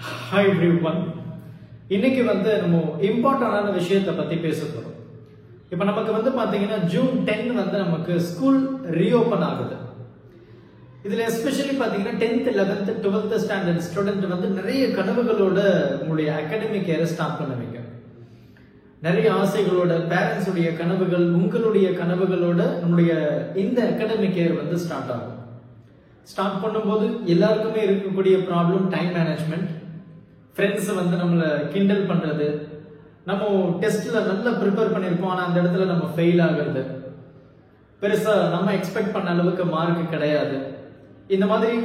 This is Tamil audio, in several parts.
Hi everyone. இன்னைக்கு நம்ம இம்பார்ட்டன்டான விஷயத்தை பத்தி பேச போறோம். இப்போ நமக்கு பாத்தீங்கன்னா ஜூன் 10 நமக்கு ஸ்கூல் ரீஓபன் ஆகுது. இதுல எஸ்பெஷலி பாத்தீங்கன்னா 10th 11th 12th standard student நிறைய கனவுகளோட உங்களுடைய அகாடமிக் இயரை ஸ்டார்ட் பண்ணுவீங்க. நிறைய ஆசைகளோட பேரண்ட்ஸ் உடைய கனவுகள் உங்களுடைய கனவுகளோட நம்முடைய இந்த அகாடமிக் இயர் ஸ்டார்ட் ஆகும். ஸ்டார்ட் பண்ணும்போது எல்லாருக்குமே இருக்கக்கூடிய ப்ராப்ளம் டைம் மேனேஜ்மெண்ட். ஃப்ரெண்ட்ஸ் நம்மளை கிண்டல் பண்றது, நம்ம டெஸ்ட்ல நல்லா ப்ரிப்பேர் பண்ணிருப்போம் ஆனா அந்த இடத்துல நம்ம ஃபெயில் ஆகுறது, பெருசா நம்ம எக்ஸ்பெக்ட் பண்ண அளவுக்கு மார்க் கிடையாது. இந்த மாதிரி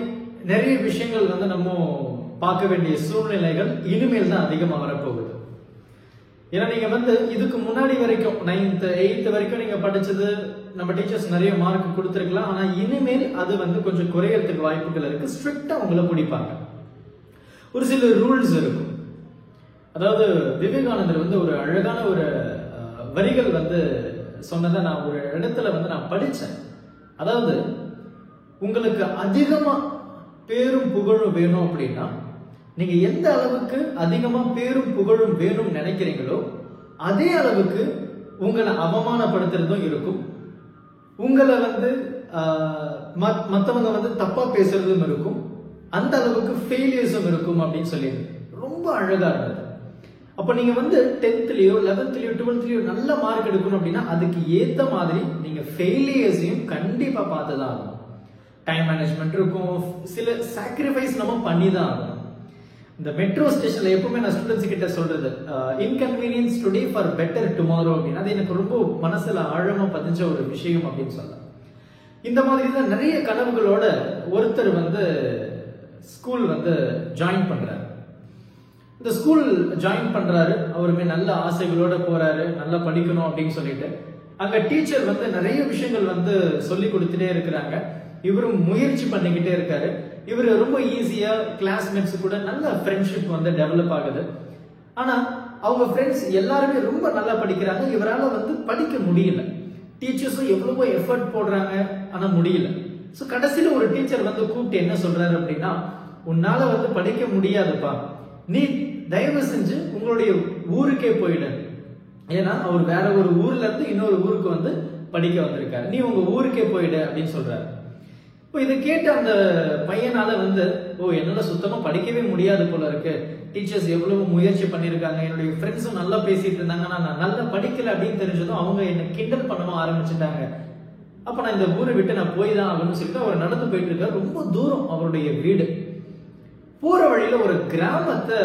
நிறைய விஷயங்கள் நம்ம பார்க்க வேண்டிய சூழ்நிலைகள் இனிமேல் தான் அதிகமா வரப்போகுது. ஏன்னா நீங்க இதுக்கு முன்னாடி வரைக்கும் 9th 8th வரைக்கும் நீங்க படிச்சது நம்ம டீச்சர்ஸ் நிறைய மார்க் கொடுத்துருக்கலாம். ஆனா இனிமேல் அது கொஞ்சம் குறையறதுக்கு வாய்ப்புகள் இருக்கு. ஸ்ட்ரிக்டா உங்களை பிடிப்பாங்க. ஒரு சில ரூல்ஸ் இருக்கும். அதாவது விவேகானந்தர் ஒரு அழகான ஒரு வரிகள் சொன்னதை நான் ஒரு இடத்துல நான் படிச்சேன். அதாவது உங்களுக்கு அதிகமா பேரும் புகழும் வேணும் அப்படின்னா நீங்க எந்த அளவுக்கு அதிகமா பேரும் புகழும் வேணும் நினைக்கிறீங்களோ அதே அளவுக்கு உங்களை அவமானப்படுத்துறதும் இருக்கும். உங்களை மத்தவங்க தப்பா பேசுறதும் இருக்கும். அந்த அளவுக்கு ஃபெயிலியர்ஸும் இருக்கும் அப்படின்னு சொல்லி ரொம்ப அழகா இருந்தது. அப்ப நீங்க 10thலயோ 11thலயோ 12thலயோ நல்ல மார்க் எடுக்கணும் அப்படின்னா அதுக்கு ஏத்த மாதிரி நீங்க ஃபெயிலியர்ஸையும் கண்டிப்பா பார்த்துதான் ஆகணும். டைம் மேனேஜ்மெண்ட் இருக்கும், சில சாக்ரிஃபைஸ் நம்ம பண்ணிதான் ஆகணும். இந்த மெட்ரோ ஸ்டேஷன்ல எப்பவுமே நான் ஸ்டூடெண்ட்ஸ் கிட்ட சொல்றது inconvenience today for better tomorrow அப்படின்னு. அது எனக்கு ரொம்ப மனசுல ஆழமா பதிஞ்ச ஒரு விஷயம் அப்படின்னு சொல்லலாம். இந்த மாதிரி தான் நிறைய கனவுகளோட ஒருத்தர் ஸ்கூல் ஜாயின் பண்றாரு. இந்த ஸ்கூல் ஜாயின் பண்றாரு, அவருமே நல்ல ஆசைகளோட போறாரு, நல்லா படிக்கணும் அப்படின்னு சொல்லிட்டு. அங்க டீச்சர் நிறைய விஷயங்கள் சொல்லி கொடுத்துட்டே இருக்கிறாங்க. இவரும் முயற்சி பண்ணிக்கிட்டே இருக்காரு. இவர் ரொம்ப ஈஸியா கிளாஸ்மேட்ஸ் கூட நல்ல ஃப்ரெண்ட்ஷிப் டெவலப் ஆகுது. ஆனா அவங்க ஃப்ரெண்ட்ஸ் எல்லாருமே ரொம்ப நல்லா படிக்கிறாங்க. இவரால படிக்க முடியல. டீச்சர்ஸும் எவ்வளவோ எஃபர்ட் போடுறாங்க ஆனா முடியல. சோ கடைசியில ஒரு டீச்சர் கூப்பிட்டு என்ன சொல்றாரு அப்படின்னா, உன்னால படிக்க முடியாதுப்பா, நீ தயவு செஞ்சு உங்களுடைய ஊருக்கே போயிடு. ஏன்னா அவர் வேற ஒரு ஊர்ல இருந்து இன்னொரு ஊருக்கு படிக்க வந்திருக்காரு. நீ உங்க ஊருக்கே போயிடு அப்படின்னு சொல்றாரு. இப்போ இதை கேட்டு அந்த பையனால என்னால சுத்தமா படிக்கவே முடியாது போல இருக்கு. டீச்சர்ஸ் எவ்வளவு முயற்சி பண்ணிருக்காங்க, என்னுடைய ஃப்ரெண்ட்ஸும் நல்லா பேசிட்டு இருந்தாங்க, நான் நல்லா படிக்கல அப்படின்னு தெரிஞ்சதும் அவங்க என்ன கிண்டல் பண்ணவும் ஆரம்பிச்சுட்டாங்க. அப்ப நான் இந்த ஊரை விட்டு நான் போய் தான் ஆகணும்னு சொல்லிட்டு அவர் நடந்து போயிட்டு இருக்காரு. ரொம்ப தூரம் அவருடைய வீடு. போற வழியில ஒரு கிராமத்தை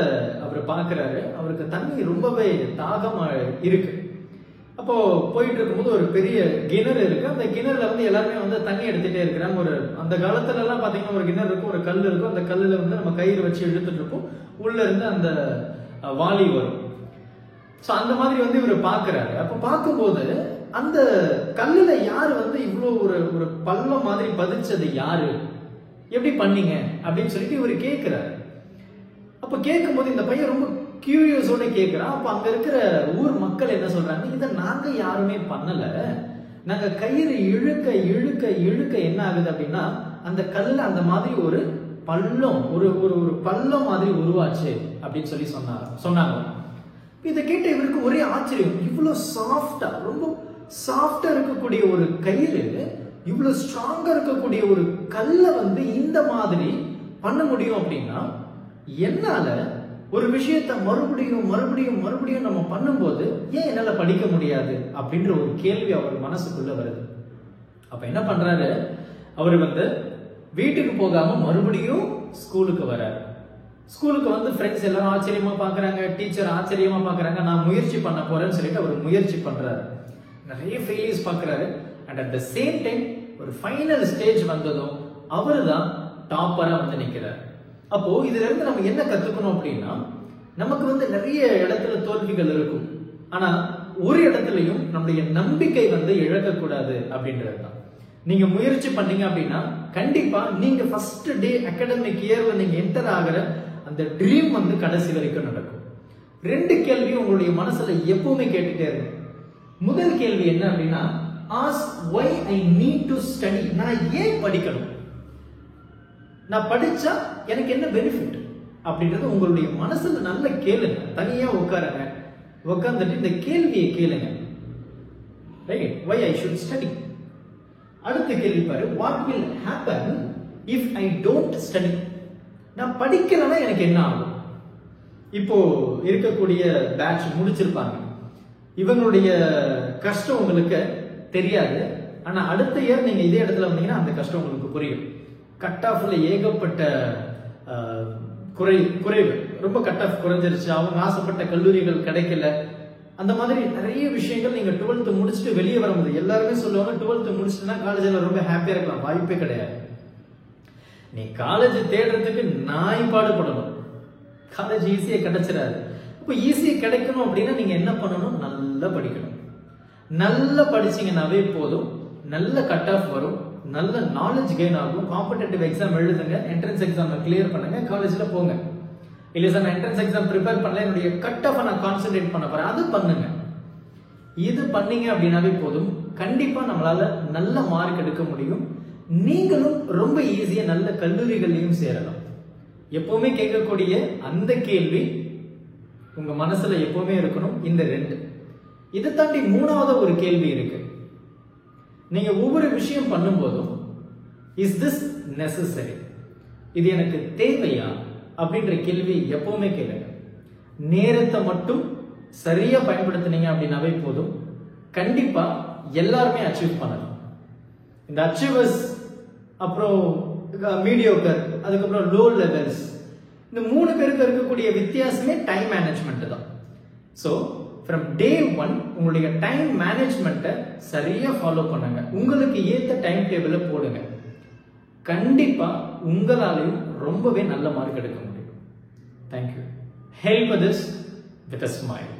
அவர் பாக்குறாரு. அவருக்கு தண்ணி ரொம்பவே தாகமா இருக்கு. அப்போ போயிட்டு இருக்கும்போது ஒரு பெரிய கிணறு இருக்கு. அந்த கிணறுல எல்லாருமே தண்ணி எடுத்துட்டே இருக்கிறாங்க. ஒரு அந்த காலத்துல எல்லாம் பாத்தீங்கன்னா ஒரு கிணறு இருக்கும், ஒரு கல் இருக்கும். அந்த கல்லுல நம்ம கயிறு வச்சு இழுத்துட்டு இருப்போம். உள்ள இருந்து அந்த வாளி வரும். சோ அந்த மாதிரி இவர் பாக்குறாரு. அப்ப பார்க்கும்போது அந்த கல்லுல யாரு இவ்வளவு ஒரு பள்ளம் மாதிரி பதிச்சது யாரு, எப்படி பண்ணீங்க அப்படின்னு சொல்லிட்டு இவர் கேட்கிறாரு. அப்ப கேட்கும்போது இந்த பையன் ரொம்ப கியூரியஸோட கேட்கிறான். அப்ப அங்க இருக்கிற ஊர் மக்கள் என்ன சொல்றாங்க, இதை நாங்க யாருமே பண்ணல, நாங்க கயிறு இழுக்க இழுக்க இழுக்க என்ன ஆகுது அப்படின்னா அந்த கல்லுல அந்த மாதிரி ஒரு பள்ளம் ஒரு ஒரு பள்ளம் மாதிரி உருவாச்சு அப்படின்னு சொல்லி சொன்னாங்க. இதை கேட்ட இவருக்கு ஒரே ஆச்சரியம். இவ்வளவு சாஃப்டா, ரொம்ப சாஃப்டா இருக்கக்கூடிய ஒரு கயிறு இவ்வளவு ஸ்ட்ராங்கா இருக்கக்கூடிய ஒரு கல்லை இந்த மாதிரி பண்ண முடியும் அப்படின்னா என்னால ஒரு விஷயத்த மறுபடியும் மறுபடியும் மறுபடியும் நம்ம பண்ணும்போது ஏன் என்னால படிக்க முடியாது அப்படின்ற ஒரு கேள்வி அவர் மனசுக்குள்ள வருது. அப்ப என்ன பண்றாரு, அவர் வீட்டுக்கு போகாம மறுபடியும் ஸ்கூலுக்கு வர்றாரு. ஸ்கூலுக்கு ஃப்ரெண்ட்ஸ் எல்லாரும் ஆச்சரியமா பாக்குறாங்க, டீச்சர் ஆச்சரியமா பாக்குறாங்க. நான் முயற்சி பண்ண போறேன்னு சொல்லிட்டு அவர் முயற்சி பண்றாரு. நிறைய ஃபெயிலியர்ஸ் பாக்குறாரு. And at the same time ஒரு ஃபைனல் ஸ்டேஜ் வந்ததும் அவரு தான் டாப்பரா நிக்கிறார். அப்போ இதுல இருந்து நம்ம என்ன கத்துக்கணும் அப்படின்னா, நமக்கு நிறைய இடத்துல தோல்விகள் இருக்கும். ஆனா ஒரு இடத்துலயும் நம்முடைய நம்பிக்கை இழக்கக்கூடாது அப்படின்றது தான். நீங்க முயற்சி பண்ணீங்க அப்படின்னா கண்டிப்பா நீங்க ஃபர்ஸ்ட் டே அகாடமிக் இயர்ல நீங்க என்டர் ஆகிற அந்த ட்ரீம் கடைசி வரைக்கும் நடக்கும். 2 கேள்வி உங்களுடைய மனசுல எப்பவுமே கேட்டுட்டே இருக்கு. முதல் கேள்வி என்ன அப்படின்னா, ask why I need to study. நான் ஏன் படிக்கணும், நான் படிச்சா எனக்கு என்ன பெனிஃபிட், அப்படின்றது உங்களுடைய மனசுல நல்ல கேளுங்க. தனியா உட்காருங்க, உட்கார்ந்துட்டு இந்த கேள்வியை கேளுங்க. Right, why I should study. அடுத்த கேள்வி பாரு, what will happen if I don't study. நான் படிக்கலன்னா எனக்கு என்ன ஆகும்? இப்போ இருக்கக்கூடிய பேட்ச் முடிச்சிருப்பாங்க, இவங்களுடைய கஷ்டம் உங்களுக்கு தெரியாது. ஆனா அடுத்த இயர் நீங்க இதே இடத்துல வந்தீங்கன்னா அந்த கஷ்டம் உங்களுக்கு புரியும். கட் ஆஃப்ல ஏகப்பட்ட குறைவு, ரொம்ப கட் ஆஃப் குறைஞ்சிருச்சு, அவங்க ஆசைப்பட்ட கல்லூரிகள் கிடைக்கல, அந்த மாதிரி நிறைய விஷயங்கள். நீங்க 12th முடிச்சுட்டு வெளியே வரும்போது எல்லாருமே சொல்லுவாங்க 12th முடிச்சுட்டுனா காலேஜ்ல ரொம்ப ஹாப்பியா இருக்கலாம். வாய்ப்பே கிடையாது. நீ காலேஜ் தேடுறதுக்கு நாய் பாடுபடணும். காலேஜ் ஈஸியா கிடைச்சிடாது. இப்போ ஈஸியா கிடைக்கணும் அப்படின்னா நீங்க என்ன பண்ணணும்? நல்லா படிக்கணும். நல்லா படிச்சீங்கன்னாவே போதும், நல்ல கட் ஆஃப் வரும், நல்ல நாலேஜ் கெயின் ஆகும். காம்படிட்டிவ் எக்ஸாம் எழுதுங்க, என்ட்ரன்ஸ் எக்ஸாம் கிளியர் பண்ணுங்க, காலேஜ்ல போங்க. இல்ல சார் நான் என்ட்ரன்ஸ் எக்ஸாம் ப்ரிப்பேர் பண்ணல, என்னுடைய கட் ஆஃப் நான் கான்சென்ட்ரேட் பண்ண போறேன், அது பண்ணுங்க. இது பண்ணீங்க அப்படின்னாவே போதும், கண்டிப்பா நம்மளால நல்ல மார்க் எடுக்க முடியும். நீங்களும் ரொம்ப ஈஸியா நல்ல கல்லூரிகள்லையும் சேரலாம். எப்பவுமே கேட்கக்கூடிய அந்த கேள்வி உங்க மனசுல எப்பவுமே இருக்கணும். இந்த 2 இதை தாண்டி 3வது ஒரு கேள்வி இருக்கு. நீங்க ஒவ்வொரு விஷயம் பண்ணும்போதும் இஸ் திஸ் நெசசரி, இது எனக்கு தேவையா அப்படின்ற கேள்வி எப்பவுமே கேளுங்க. நேரத்தை மட்டும் சரியா பயன்படுத்தினீங்க அப்படின்னாவே போதும், கண்டிப்பா எல்லாருமே அச்சீவ் பண்ணலாம். இந்த அச்சீவர்ஸ், அப்புறம் மீடியோக்கர், அதுக்கப்புறம் லோ லெவல்ஸ், இந்த 3 பேருக்கு இருக்கக்கூடிய வித்தியாசமே டைம் மேனேஜ்மெண்ட் தான். ஸோ ஃப்ரம் டே 1 உங்களுடைய டைம் மேனேஜ்மெண்ட்டை சரியா ஃபாலோ பண்ணுங்க. உங்களுக்கு ஏற்ற டைம் டேபிள போடுங்க. கண்டிப்பா உங்களாலையும் ரொம்பவே நல்ல மார்க் எடுக்க முடியும். Thank you. Help this with a smile.